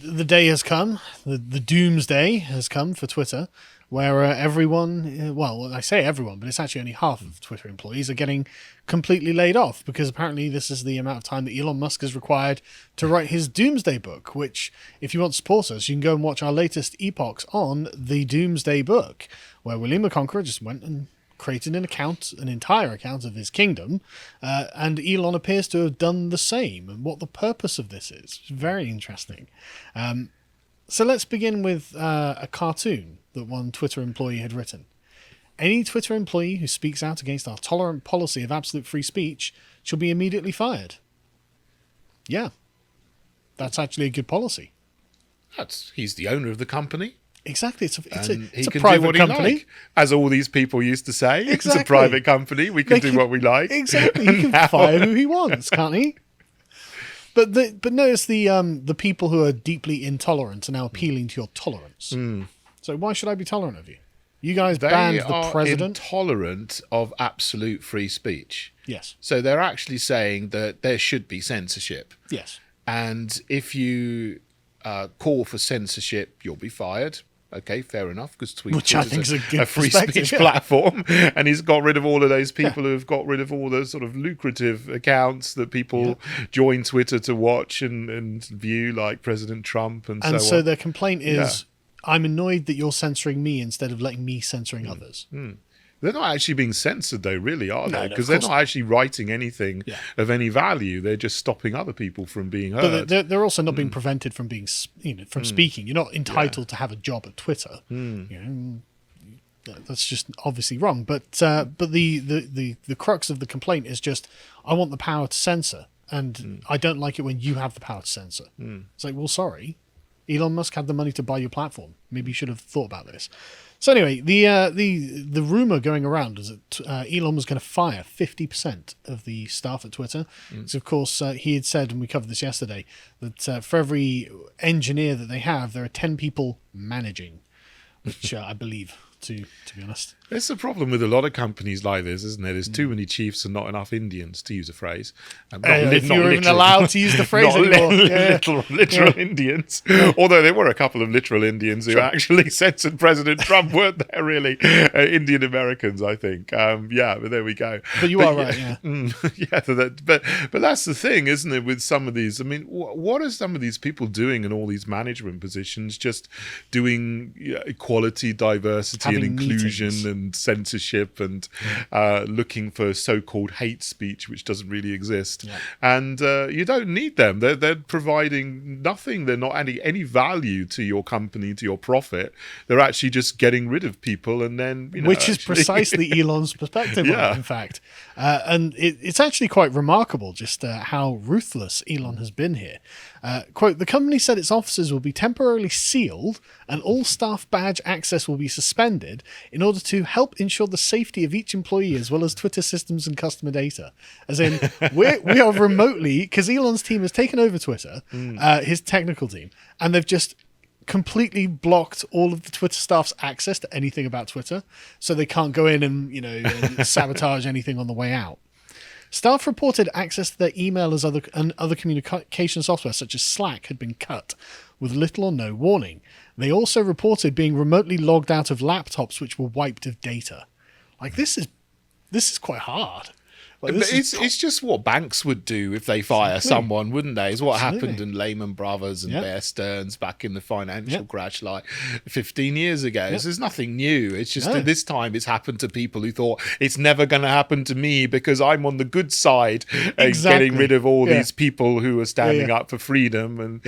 the day has come, the doomsday has come for Twitter, where everyone, well, I say everyone, but it's actually only half of Twitter employees are getting completely laid off, because apparently this is the amount of time that Elon Musk is required to write his Doomsday book, which, if you want to support us, you can go and watch our latest Epochs on the Doomsday book, where William the Conqueror just went and created an entire account of his kingdom, and Elon appears to have done the same, and what the purpose of this is. It's very interesting. So let's begin with a cartoon that one Twitter employee had written. Any Twitter employee who speaks out against our tolerant policy of absolute free speech shall be immediately fired. Yeah, that's actually a good policy. He's the owner of the company. Exactly, it's a he can private do what company, he like, as all these people used to say. Exactly. It's a private company. We can do what we like. Exactly, he can fire who he wants, can't he? But notice the people who are deeply intolerant are now appealing to your tolerance. So why should I be tolerant of you? You guys banned the president. They are intolerant of absolute free speech. Yes. So they're actually saying that there should be censorship. Yes. And if you call for censorship, you'll be fired. Okay, fair enough, because Twitter is a free speech platform, and he's got rid of all of those people who have got rid of all the sort of lucrative accounts that people join Twitter to watch and view, like President Trump and so on. And so their complaint is, I'm annoyed that you're censoring me instead of letting me censoring others. They're not actually being censored, though, really, are they? Because they're not actually writing anything of any value. They're just stopping other people from being heard. But they're also not being prevented from being, from speaking. You're not entitled to have a job at Twitter. That's just obviously wrong. But the crux of the complaint is just, I want the power to censor, and I don't like it when you have the power to censor. It's like, well, sorry, Elon Musk had the money to buy your platform. Maybe you should have thought about this. So anyway, the rumor going around is that Elon was going to fire 50% of the staff at Twitter. So of course he had said, and we covered this yesterday, that for every engineer that they have, there are 10 people managing, which I believe, to be honest. It's the problem with a lot of companies like this, isn't there? There's too many chiefs and not enough Indians, to use a phrase. If you're even allowed to use the phrase anymore. Literal Indians. Although there were a couple of literal Indians who actually censored President Trump, weren't there, really? Indian Americans, I think. But there we go. But you are right, yeah. But that's the thing, isn't it, with some of these? I mean, what are some of these people doing in all these management positions? Just doing equality, diversity, Having and inclusion meetings. and censorship and looking for so-called hate speech, which doesn't really exist. And you don't need them. They're providing nothing. They're not adding any value to your company, to your profit. They're actually just getting rid of people, and then which is precisely Elon's perspective on it, in fact. And it's actually quite remarkable just how ruthless Elon has been here. Quote, the company said its offices will be temporarily sealed and all staff badge access will be suspended in order to help ensure the safety of each employee as well as Twitter systems and customer data. As in, we are remotely, because Elon's team has taken over Twitter, his technical team, and they've just completely blocked all of the Twitter staff's access to anything about Twitter, so they can't go in and and sabotage anything on the way out. Staff reported access to their email and other communication software such as Slack had been cut with little or no warning. They also reported being remotely logged out of laptops which were wiped of data. Like, this is quite hard. Like, it's just what banks would do if they fire someone, wouldn't they? It's what happened in Lehman Brothers and Bear Stearns back in the financial crash like 15 years ago. So there's nothing new. It's just that this time it's happened to people who thought it's never going to happen to me because I'm on the good side, getting rid of all these people who are standing up for freedom. And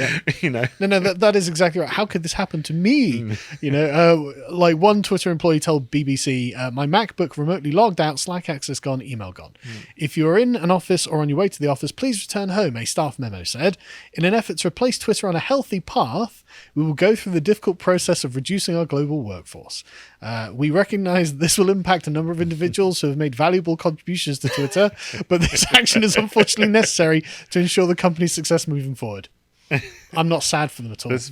No, that is exactly right. How could this happen to me? Like one Twitter employee told BBC, my MacBook remotely logged out, Slack access gone, email gone. If you are in an office or on your way to the office, please return home, a staff memo said. In an effort to replace Twitter on a healthy path, we will go through the difficult process of reducing our global workforce. We recognize that this will impact a number of individuals who have made valuable contributions to Twitter, but this action is unfortunately necessary to ensure the company's success moving forward. I'm not sad for them at all. That's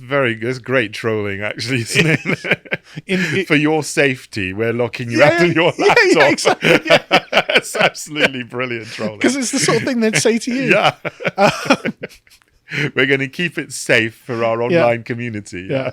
great trolling, actually, isn't it? For your safety, we're locking you out of your laptop. Exactly. That's absolutely brilliant trolling. Because it's the sort of thing they'd say to you. We're going to keep it safe for our online community. Yeah.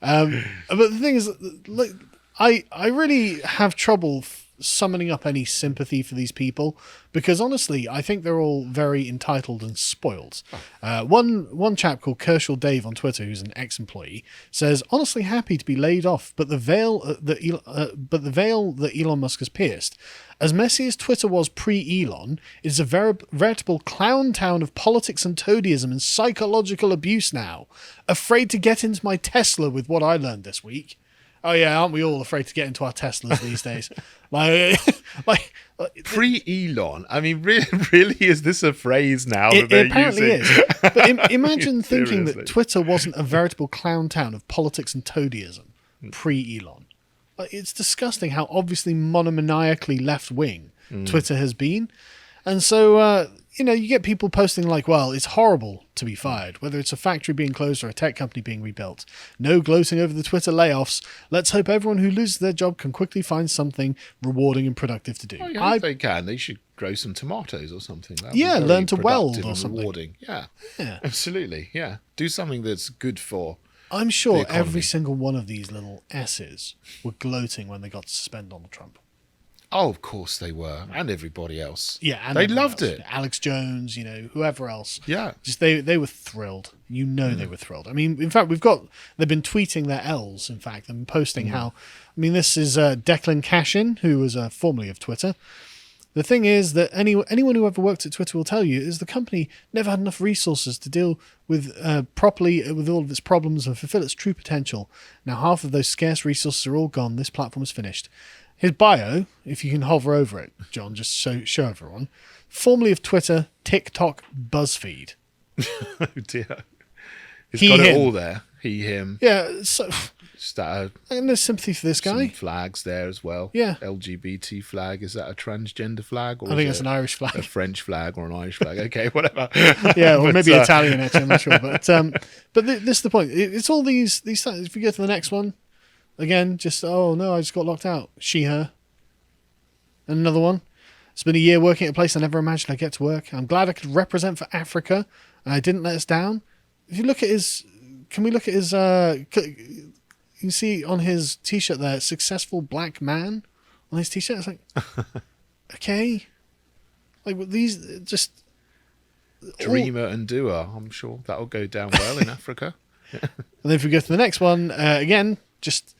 But the thing is, like, I really have trouble summoning up any sympathy for these people, because honestly, I think they're all very entitled and spoiled. One chap called Kershaw Dave on Twitter, who's an ex-employee, says, honestly happy to be laid off, but the veil that Elon Musk has pierced. As messy as Twitter was pre-Elon, it is a veritable clown town of politics and toadyism and psychological abuse now. Afraid to get into my Tesla with what I learned this week. Oh yeah, aren't we all afraid to get into our Teslas these days? like pre-Elon. I mean, really, is this a phrase now that they're apparently using? Is. But imagine thinking that Twitter wasn't a veritable clown town of politics and toadyism pre-Elon. It's disgusting how obviously monomaniacally left-wing Twitter has been. And so, you get people posting like, well, it's horrible to be fired, whether it's a factory being closed or a tech company being rebuilt. No gloating over the Twitter layoffs. Let's hope everyone who loses their job can quickly find something rewarding and productive to do. Oh, yeah, if they can. They should grow some tomatoes or something. Learn to weld or something. Rewarding. Yeah, absolutely. Yeah, do something that's good for. I'm sure every single one of these little S's were gloating when they got to suspend Donald Trump. Oh, of course they were, and everybody else. Yeah, and they loved it. Alex Jones, whoever else. Yeah, just they were thrilled. They were thrilled. I mean, in fact, they've been tweeting their L's. In fact, and posting how. I mean, this is Declan Cashin, who was formerly of Twitter. The thing is that anyone who ever worked at Twitter will tell you is the company never had enough resources to deal with properly with all of its problems and fulfill its true potential. Now half of those scarce resources are all gone. This platform is finished. His bio, if you can hover over it, John, just show everyone. Formerly of Twitter, TikTok, BuzzFeed. Oh dear. He's got it all there. He, him. Yeah, so... and there's sympathy for this guy. Some flags there as well. Yeah. LGBT flag. Is that a transgender flag? Or I think it's an Irish flag. A French flag or an Irish flag. Okay, whatever. Yeah, or maybe Italian, actually. I'm not sure. But this is the point. It's all these things. If we go to the next one, again, just, oh no, I just got locked out. She, her. And another one. It's been a year working at a place I never imagined I'd get to work. I'm glad I could represent for Africa, and I didn't let us down. If you look at his... Can we look at his... you see on his T-shirt there, successful black man on his T-shirt. It's like, okay. Like, these just... Dreamer and doer. I'm sure that'll go down well in Africa. And then if we go to the next one, again, just...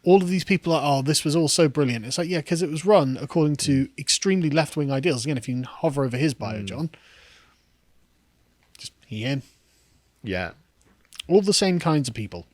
All of these people are, oh, this was all so brilliant. It's like, yeah, because it was run according to extremely left-wing ideals. Again, if you can hover over his bio, John. Just he, him. Yeah. All the same kinds of people.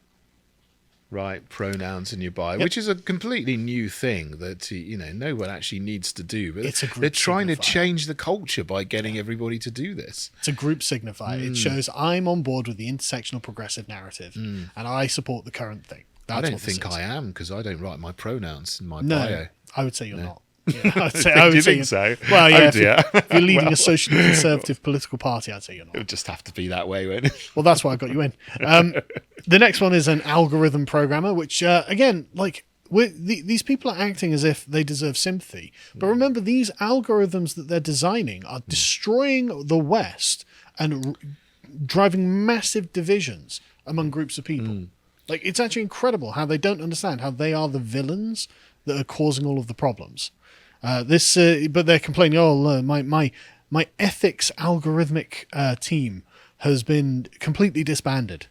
Right, pronouns in your bio, which is a completely new thing that no one actually needs to do. But they're trying to change the culture by getting everybody to do this. It's a group signifier. It shows I'm on board with the intersectional progressive narrative, and I support the current thing. I don't think I am, because I don't write my pronouns in my bio. I would say you're not. Yeah, I would say, you think so? Well, yeah. If you're leading a socially conservative political party, I'd say you're not. It would just have to be that way, wouldn't it? Well, that's why I got you in. The next one is an algorithm programmer, which, again, like, these people are acting as if they deserve sympathy. But remember, these algorithms that they're designing are destroying the West and driving massive divisions among groups of people. Like, it's actually incredible how they don't understand how they are the villains that are causing all of the problems. But they're complaining, my ethics algorithmic team has been completely disbanded.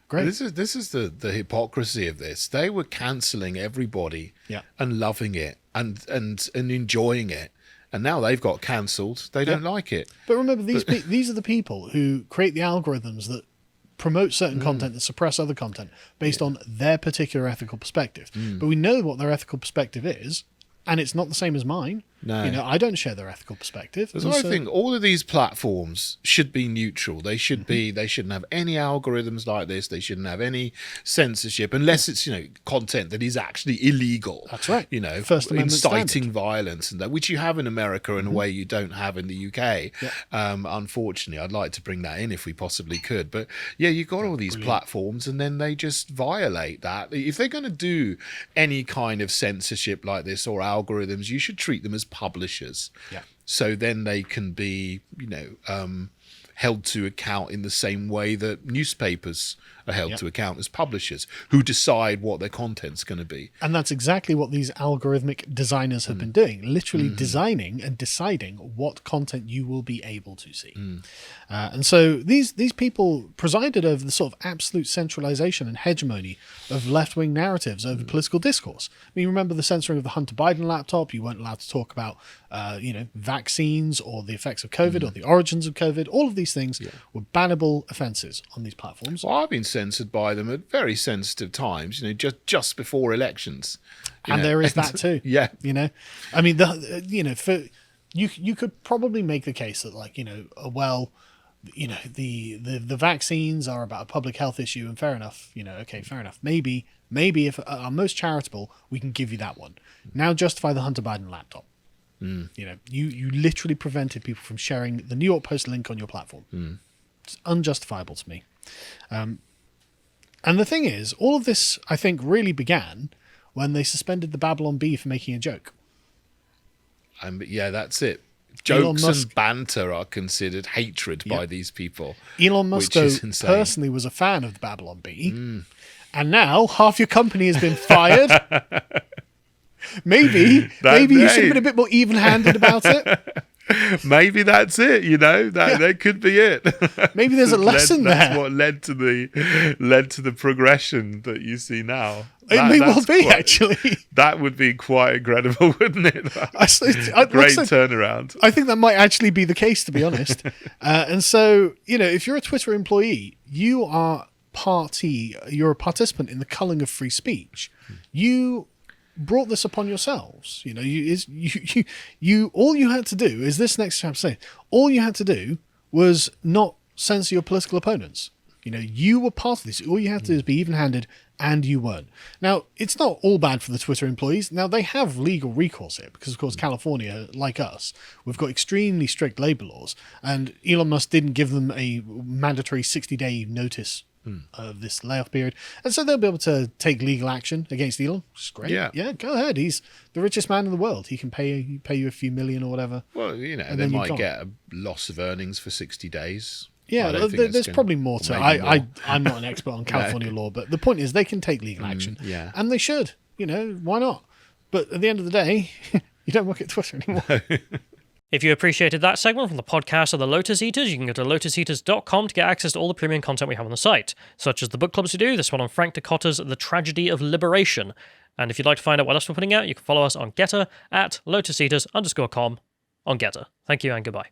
Great. This is the hypocrisy of this. They were cancelling everybody and loving it and enjoying it. And now they've got cancelled. They don't like it. But remember, these are the people who create the algorithms that promote certain content and suppress other content based on their particular ethical perspective. But we know what their ethical perspective is, and it's not the same as mine. No. I don't share their ethical perspective. So I think all of these platforms should be neutral. They should be. They shouldn't have any algorithms like this. They shouldn't have any censorship unless it's content that is actually illegal. That's right. First Amendment inciting violence and that, which you have in America in a way you don't have in the UK. Unfortunately, I'd like to bring that in if we possibly could. But yeah, you've got all these platforms, and then they just violate that. If they're going to do any kind of censorship like this or algorithms, you should treat them as publishers, so then they can be held to account in the same way that newspapers are held to account as publishers who decide what their content's going to be. And that's exactly what these algorithmic designers have been doing, literally designing and deciding what content you will be able to see. And so these people presided over the sort of absolute centralization and hegemony of left-wing narratives over political discourse. I mean, remember the censoring of the Hunter Biden laptop? You weren't allowed to talk about, vaccines or the effects of COVID or the origins of COVID. All of these things were bannable offences on these platforms. Well, I've been censored by them at very sensitive times, just before elections. And there is that too. Yeah. I mean, you could probably make the case that, the vaccines are about a public health issue, and fair enough, fair enough. Maybe if our most charitable, we can give you that one. Now justify the Hunter Biden laptop. You literally prevented people from sharing the New York Post link on your platform. It's unjustifiable to me. And the thing is, all of this, I think, really began when they suspended the Babylon Bee for making a joke. That's it. Jokes and banter are considered hatred by these people. Elon Musk, personally, was a fan of the Babylon Bee. And now half your company has been fired. Maybe you should have been a bit more even-handed about it. Maybe that's it. That could be it. Maybe there's a lesson there. That's what led to the progression that you see now. It may well be, actually. That would be quite incredible, wouldn't it? Great turnaround. I think that might actually be the case, to be honest. And so, if you're a Twitter employee, you're a participant in the culling of free speech. You brought this upon yourselves. You all you had to do is this next chapter saying, all you had to do was not censor your political opponents. You were part of this. All you had to do is be even-handed, and you weren't. Now, it's not all bad for the Twitter employees. Now, they have legal recourse here because, of course, California, like us, we've got extremely strict labor laws, and Elon Musk didn't give them a mandatory 60-day notice of this layoff period, and so they'll be able to take legal action against Elon, which is great. Yeah, go ahead. He's the richest man in the world. He can pay you a few million or whatever. Well, they might get a loss of earnings for 60 days. Yeah, there's probably more to it. I'm not an expert on California law, but the point is they can take legal action, and they should. Why not? But at the end of the day, you don't work at Twitter anymore. If you appreciated that segment from the podcast of the Lotus Eaters, you can go to lotuseaters.com to get access to all the premium content we have on the site, such as the book clubs we do, this one on Frank Ducotta's The Tragedy of Liberation. And if you'd like to find out what else we're putting out, you can follow us on Getter at lotuseaters_com on Getter. Thank you and goodbye.